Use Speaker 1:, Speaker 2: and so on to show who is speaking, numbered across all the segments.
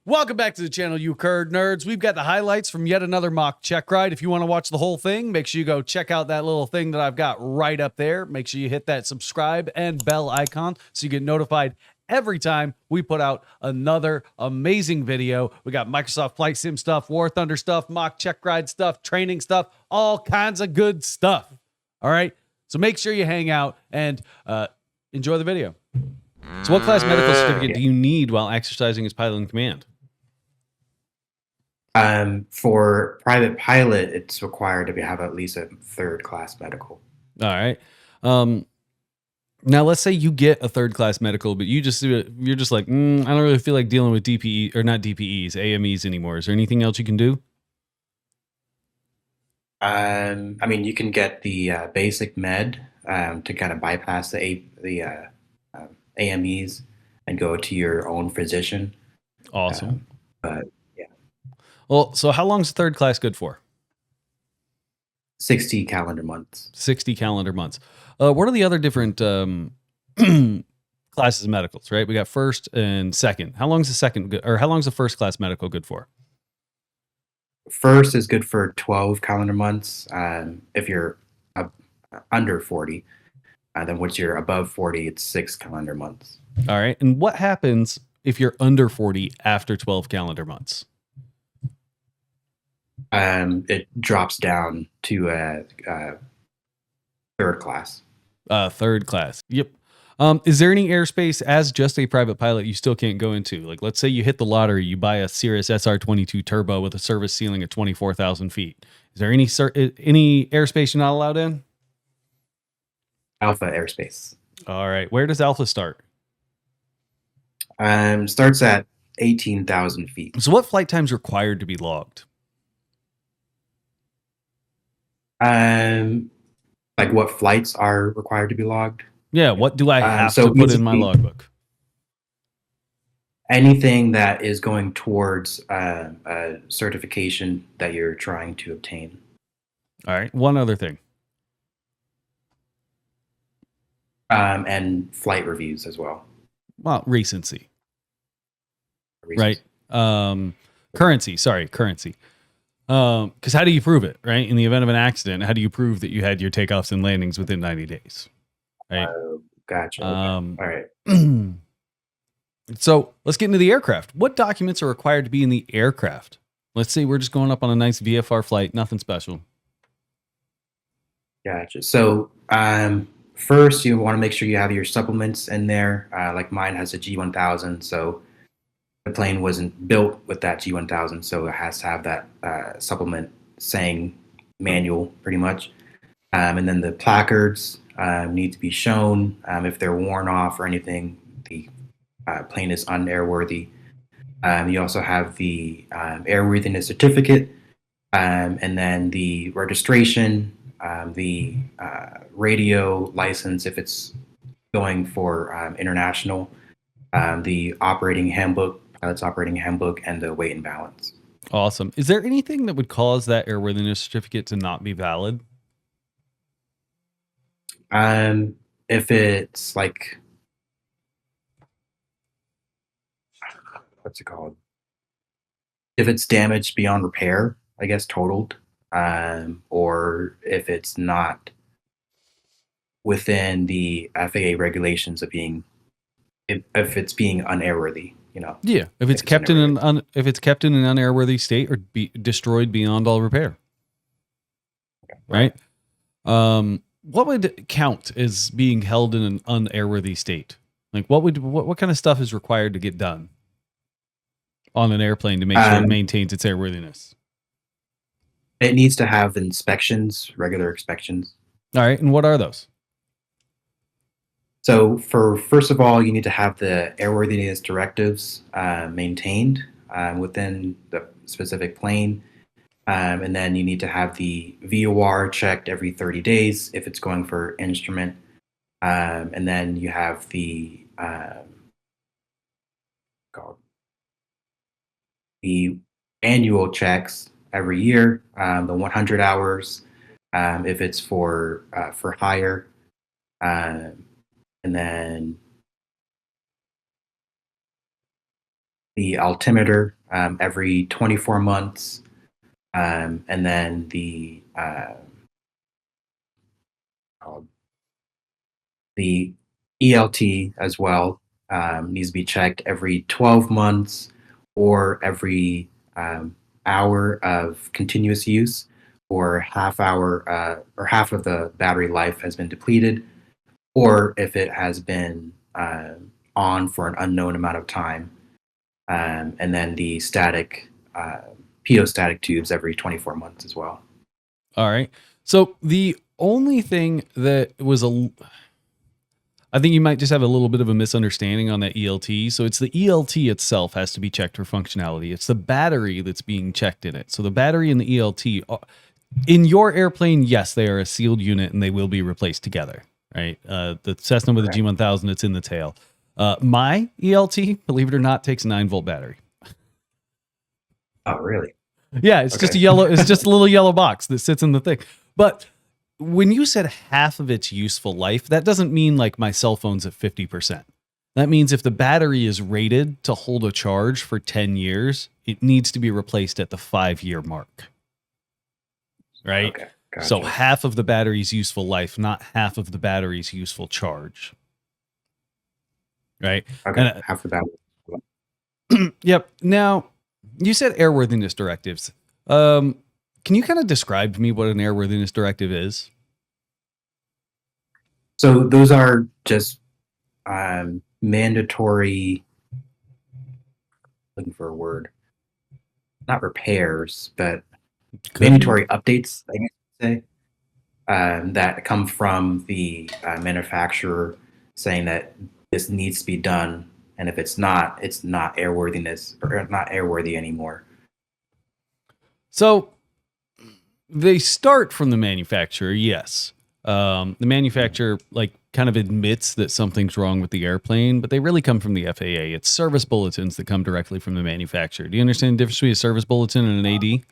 Speaker 1: Welcome back to the channel, you Kurd nerds. We've got the highlights from yet another mock check ride. If you want to watch the whole thing, make sure you go check out that little thing that I've got right up there. Make sure you hit that subscribe and bell icon so you get notified every time we put out another amazing video. We got Microsoft Flight Sim stuff, War Thunder stuff, mock check ride stuff, training stuff, all kinds of good stuff. All right? So make sure you hang out and enjoy the video. So what class medical certificate do you need while exercising as pilot in command?
Speaker 2: For private pilot, it's required to have at least a third class medical.
Speaker 1: All right. Now let's say you get a third class medical, but you're just like, I don't really feel like dealing with DPE or not DPEs, AMEs anymore. Is there anything else you can do?
Speaker 2: I mean, you can get the basic med to kind of bypass the AMEs and go to your own physician.
Speaker 1: Awesome.
Speaker 2: But
Speaker 1: well, so how long is third class good for?
Speaker 2: 60 calendar months.
Speaker 1: 60 calendar months. What are the other different classes of medicals, right? We got first and second. How long is the second good, or how long is the first class medical good for?
Speaker 2: First is good for 12 calendar months. If you're under 40, then once you're above 40, it's 6 calendar months.
Speaker 1: All right. And what happens if you're under 40 after 12 calendar months?
Speaker 2: It drops down to third class.
Speaker 1: Third class. Yep. Is there any airspace as just a private pilot you still can't go into? Like, let's say you hit the lottery, you buy a Cirrus SR-22 turbo with a service ceiling at 24,000 feet. Is there any airspace you're not allowed in?
Speaker 2: Alpha airspace.
Speaker 1: All right. Where does Alpha start?
Speaker 2: Starts at 18,000 feet.
Speaker 1: So what flight time's required to be logged?
Speaker 2: Like what flights are required to be logged?
Speaker 1: Yeah, what do I have to put in my logbook?
Speaker 2: Anything that is going towards a certification that you're trying to obtain.
Speaker 1: All right, one other thing.
Speaker 2: And flight reviews as well.
Speaker 1: Well, recency. Right. Currency. Because how do you prove it, right? In the event of an accident, how do you prove that you had your takeoffs and landings within 90 days? Right.
Speaker 2: Gotcha.
Speaker 1: All
Speaker 2: right.
Speaker 1: So let's get into the aircraft. What documents are required to be in the aircraft? Let's say we're just going up on a nice VFR flight, nothing special.
Speaker 2: Gotcha. So first, you want to make sure you have your supplements in there. Like mine has a G1000, so the plane wasn't built with that G1000, so it has to have that supplement saying manual, pretty much. And then the placards need to be shown. If they're worn off or anything, the plane is unairworthy. You also have the airworthiness certificate, and then the registration, the radio license if it's going for international, the operating handbook, pilot's operating handbook, and the weight and balance.
Speaker 1: Awesome. Is there anything that would cause that airworthiness certificate to not be valid?
Speaker 2: If it's like, what's it called? If it's damaged beyond repair, I guess totaled, or if it's not within the FAA regulations of being, if it's being unairworthy.
Speaker 1: Yeah, if it's kept in an unairworthy state or be destroyed beyond all repair. Okay. Right? What would count as being held in an unairworthy state? Like what kind of stuff is required to get done on an airplane to make sure it maintains its airworthiness?
Speaker 2: It needs to have inspections, regular inspections.
Speaker 1: All right, and what are those?
Speaker 2: So first of all, you need to have the airworthiness directives maintained within the specific plane. And then you need to have the VOR checked every 30 days if it's going for instrument. And then you have the annual checks every year, the 100 hours if it's for hire. And then the altimeter every 24 months, and then called the ELT as well needs to be checked every 12 months or every hour of continuous use, or half hour or half of the battery life has been depleted, or if it has been on for an unknown amount of time. And then the static pedostatic tubes every 24 months as well.
Speaker 1: All right. So the only thing that was I think you might just have a little bit of a misunderstanding on that ELT. So it's the ELT itself has to be checked for functionality. It's the battery that's being checked in it. So the battery and the ELT in your airplane, yes, they are a sealed unit and they will be replaced together, right? The Cessna with the G1000, it's in the tail. My ELT, believe it or not, takes a 9-volt battery.
Speaker 2: Oh, really?
Speaker 1: Yeah, it's just a yellow. It's just a little yellow box that sits in the thing. But when you said half of its useful life, that doesn't mean like my cell phone's at 50%. That means if the battery is rated to hold a charge for 10 years, it needs to be replaced at the 5-year mark. Right?
Speaker 2: Okay, gotcha.
Speaker 1: So half of the battery's useful life, not half of the battery's useful charge. Right?
Speaker 2: Okay,
Speaker 1: And,
Speaker 2: half the battery.
Speaker 1: Yep. Now, you said airworthiness directives. Can you kind of describe to me what an airworthiness directive is?
Speaker 2: So those are just mandatory, looking for a word, not repairs, but mandatory updates, I guess you could say, that come from the manufacturer saying that this needs to be done. And if it's not airworthiness or not airworthy anymore.
Speaker 1: So they start from the manufacturer, yes. The manufacturer like kind of admits that something's wrong with the airplane, but they really come from the FAA. It's service bulletins that come directly from the manufacturer. Do you understand the difference between a service bulletin and an AD?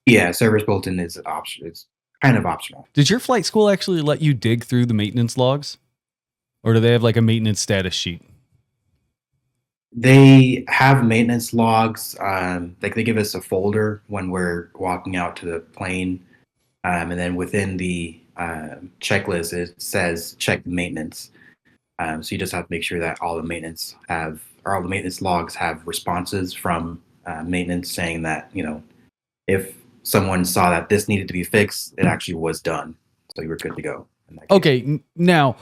Speaker 2: Yeah, service bulletin is optional. It's kind of optional.
Speaker 1: Did your flight school actually let you dig through the maintenance logs? Or do they have like a maintenance status sheet?
Speaker 2: They have maintenance logs. Like they give us a folder when we're walking out to the plane, and then within the checklist it says check the maintenance. So you just have to make sure that all the maintenance logs have responses from maintenance saying that if someone saw that this needed to be fixed, it actually was done, so you were good to go.
Speaker 1: Okay, now,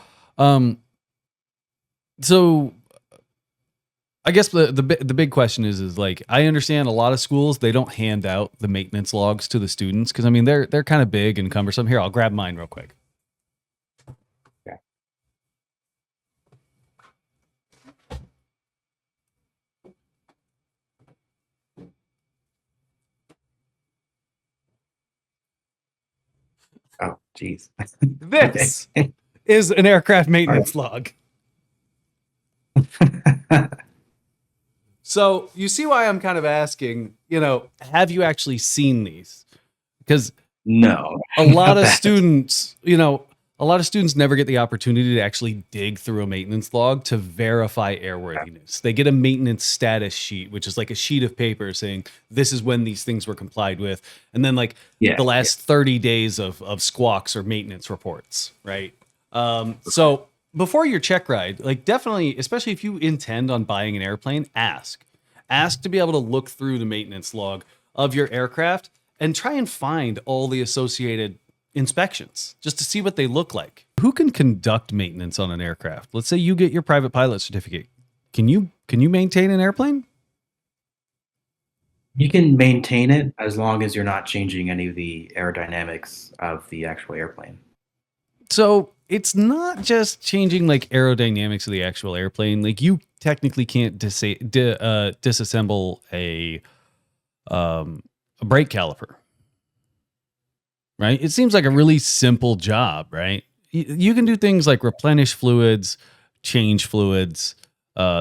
Speaker 1: so I guess the big question is like, I understand a lot of schools, they don't hand out the maintenance logs to the students because I mean they're kind of big and cumbersome. Here, I'll grab mine real quick.
Speaker 2: Yeah. Oh, geez.
Speaker 1: This is an aircraft maintenance log. So you see why I'm kind of asking, have you actually seen these? Because
Speaker 2: no,
Speaker 1: a lot of students, never get the opportunity to actually dig through a maintenance log to verify airworthiness. They get a maintenance status sheet, which is like a sheet of paper saying this is when these things were complied with. And then like the last 30 days of squawks or maintenance reports, right? So before your check ride, like definitely, especially if you intend on buying an airplane, ask to be able to look through the maintenance log of your aircraft and try and find all the associated inspections just to see what they look like. Who can conduct maintenance on an aircraft? Let's say you get your private pilot certificate. Can you maintain an airplane?
Speaker 2: You can maintain it as long as you're not changing any of the aerodynamics of the actual airplane.
Speaker 1: So it's not just changing like aerodynamics of the actual airplane. Like you technically can't disassemble a brake caliper, right? It seems like a really simple job, right? You can do things like replenish fluids, change fluids,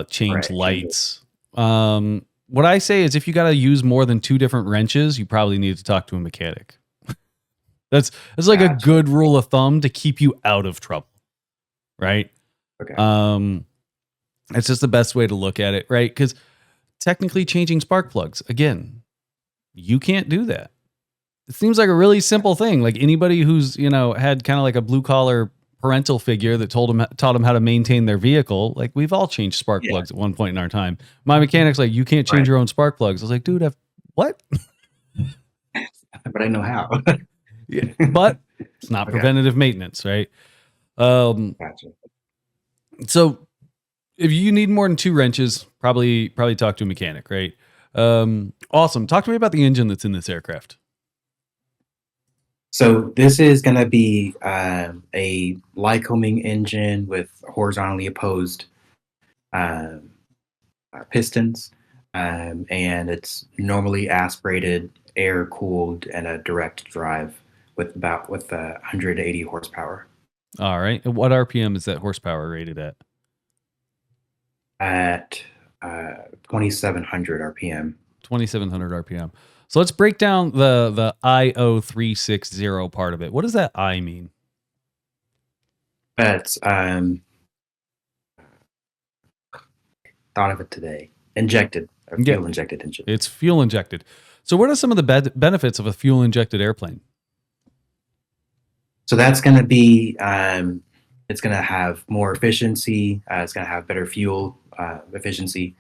Speaker 1: change lights. What I say is if you got to use more than 2 different wrenches, you probably need to talk to a mechanic. That's like a good rule of thumb to keep you out of trouble, right?
Speaker 2: Okay.
Speaker 1: It's just the best way to look at it, right? Because technically changing spark plugs. Again, you can't do that. It seems like a really simple thing. Like anybody who's, had kind of like a blue collar parental figure that taught them how to maintain their vehicle. Like we've all changed spark plugs at one point in our time. My mechanic's like, you can't change your own spark plugs. I was like, dude, what?
Speaker 2: But I know how.
Speaker 1: Yeah, but it's not preventative maintenance, right?
Speaker 2: Gotcha.
Speaker 1: So if you need more than 2 wrenches, probably talk to a mechanic, right? Awesome. Talk to me about the engine that's in this aircraft.
Speaker 2: So this is going to be a Lycoming engine with horizontally opposed pistons, and it's normally aspirated, air cooled, and a direct drive with 180 horsepower.
Speaker 1: All right. And what RPM is that horsepower rated at?
Speaker 2: At 2,700 RPM.
Speaker 1: 2,700 RPM. So let's break down the IO360 part of it. What does that I mean?
Speaker 2: That's thought of it today. Injected, fuel injected engine.
Speaker 1: It's fuel injected. So what are some of the benefits of a fuel injected airplane?
Speaker 2: So that's going to be, it's going to have more efficiency. It's going to have better fuel efficiency,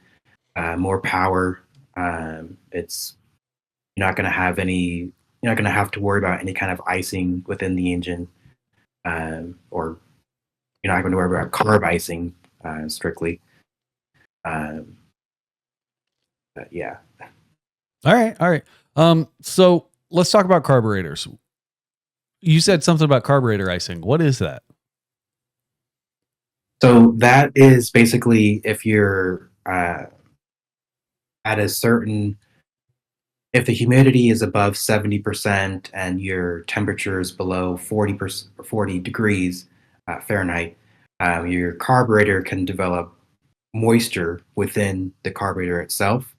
Speaker 2: more power. You're not going to have to worry about any kind of icing within the engine, or you're not going to worry about carb icing strictly. Yeah.
Speaker 1: All right. So let's talk about carburetors. You said something about carburetor icing. What is that?
Speaker 2: So that is basically if you're at a certain, if the humidity is above 70% and your temperature is below 40 degrees Fahrenheit, your carburetor can develop moisture within the carburetor itself,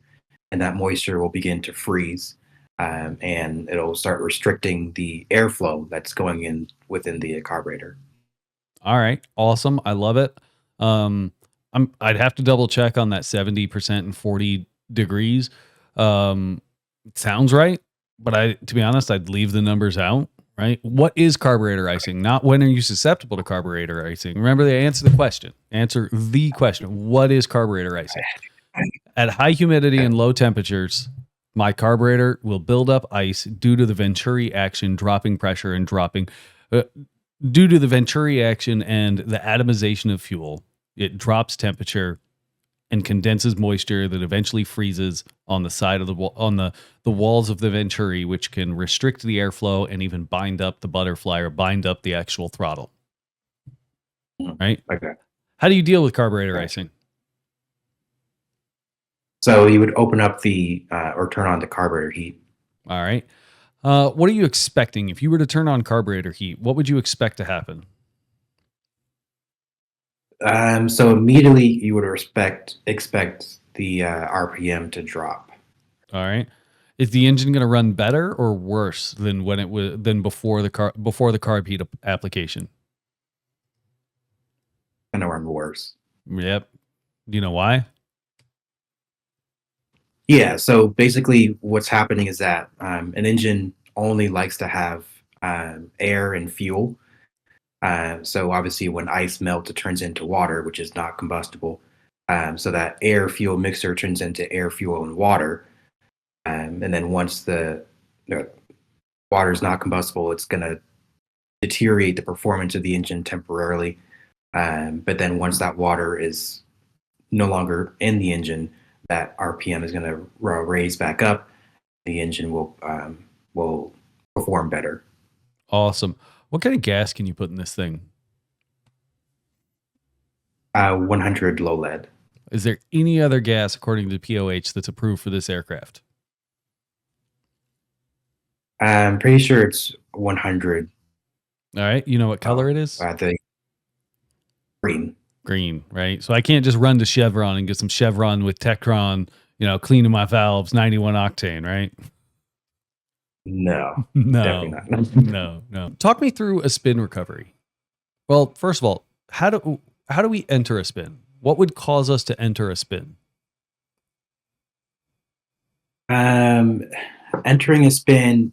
Speaker 2: and that moisture will begin to freeze, and it'll start restricting the airflow that's going in within the carburetor.
Speaker 1: All right. Awesome. I love it. I'd have to double check on that 70% and 40 degrees. It sounds right, but to be honest, I'd leave the numbers out, right? What is carburetor icing? Not when are you susceptible to carburetor icing? Remember, they answer the question. Answer the question. What is carburetor icing? At high humidity and low temperatures, my carburetor will build up ice due to the Venturi action, dropping pressure and due to the Venturi action and the atomization of fuel. It drops temperature and condenses moisture that eventually freezes on the side of the walls of the Venturi, which can restrict the airflow and even bind up the butterfly or bind up the actual throttle. Right?
Speaker 2: Okay.
Speaker 1: How do you deal with carburetor icing?
Speaker 2: So you would open up or turn on the carburetor heat.
Speaker 1: All right. What are you expecting? If you were to turn on carburetor heat, what would you expect to happen?
Speaker 2: So immediately you would expect the RPM to drop.
Speaker 1: All right. Is the engine going to run better or worse than before the carb heat application?
Speaker 2: Gonna run worse.
Speaker 1: Yep. Do you know why?
Speaker 2: Yeah. So basically, what's happening is that an engine only likes to have air and fuel. So obviously, when ice melts, it turns into water, which is not combustible. So that air fuel mixture turns into air, fuel, and water. And then once the water is not combustible, it's going to deteriorate the performance of the engine temporarily. But then once that water is no longer in the engine, that RPM is going to raise back up. The engine will perform better.
Speaker 1: Awesome. What kind of gas can you put in this thing?
Speaker 2: 100 low lead.
Speaker 1: Is there any other gas, according to POH, that's approved for this aircraft?
Speaker 2: I'm pretty sure it's 100.
Speaker 1: All right. You know what color it is?
Speaker 2: The green.
Speaker 1: Green, right? So I can't just run to Chevron and get some Chevron with Techron, cleaning my valves, 91 octane, right?
Speaker 2: No.
Speaker 1: No. No. Talk me through a spin recovery. Well, first of all, how do we enter a spin? What would cause us to enter a spin?
Speaker 2: entering a spin,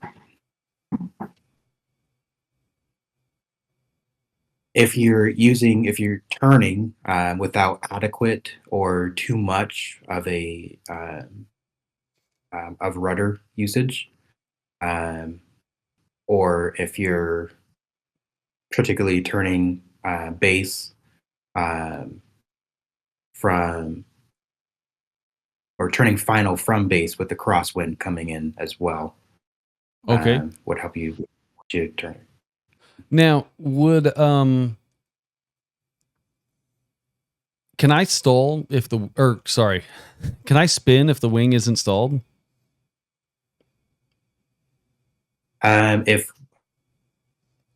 Speaker 2: if you're turning without adequate or too much of a of rudder usage, um, or if you're particularly turning base um, from or turning final from base with the crosswind coming in as well,
Speaker 1: Okay.
Speaker 2: would help you turn.
Speaker 1: Now, would can I stall if the or sorry, can I spin if the wing isn't stalled?
Speaker 2: If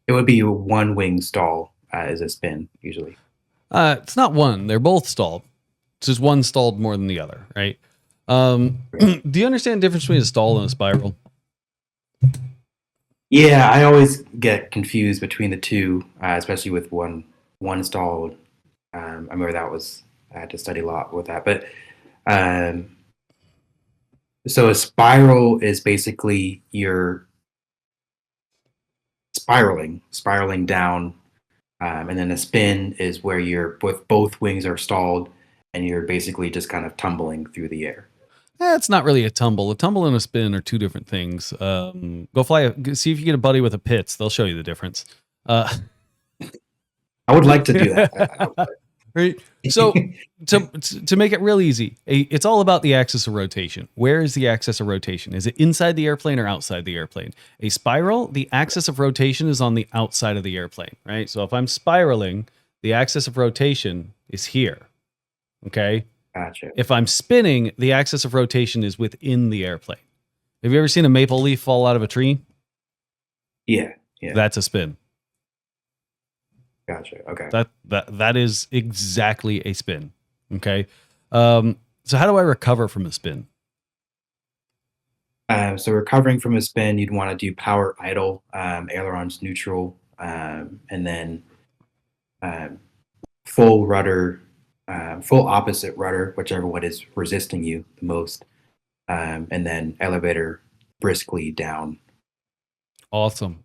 Speaker 2: it would be a one wing stall as a spin usually.
Speaker 1: It's not one. They're both stalled. It's just one stalled more than the other, right? Do you understand the difference between a stall and a spiral?
Speaker 2: Yeah, I always get confused between the two, especially with one stall. I remember I had to study a lot with that. But um, so a spiral is basically you're spiraling down, and then a spin is where both wings are stalled, and you're basically just kind of tumbling through the air.
Speaker 1: It's not really a tumble. A tumble and a spin are two different things. Go see if you get a buddy with a Pitts. They'll show you the difference.
Speaker 2: I would like to do that.
Speaker 1: Right. So to make it real easy, it's all about the axis of rotation. Where is the axis of rotation? Is it inside the airplane or outside the airplane? A spiral, the axis of rotation is on the outside of the airplane, right? So if I'm spiraling, the axis of rotation is here. Okay.
Speaker 2: Gotcha.
Speaker 1: If I'm spinning, the axis of rotation is within the airplane. Have you ever seen a maple leaf fall out of a tree?
Speaker 2: Yeah.
Speaker 1: That's a spin.
Speaker 2: Gotcha. Okay.
Speaker 1: That is exactly a spin. Okay. So how do I recover from a spin?
Speaker 2: So recovering from a spin, you'd want to do power idle, ailerons neutral, and then full rudder, full opposite rudder, whichever one is resisting you the most, and then elevator briskly down.
Speaker 1: Awesome.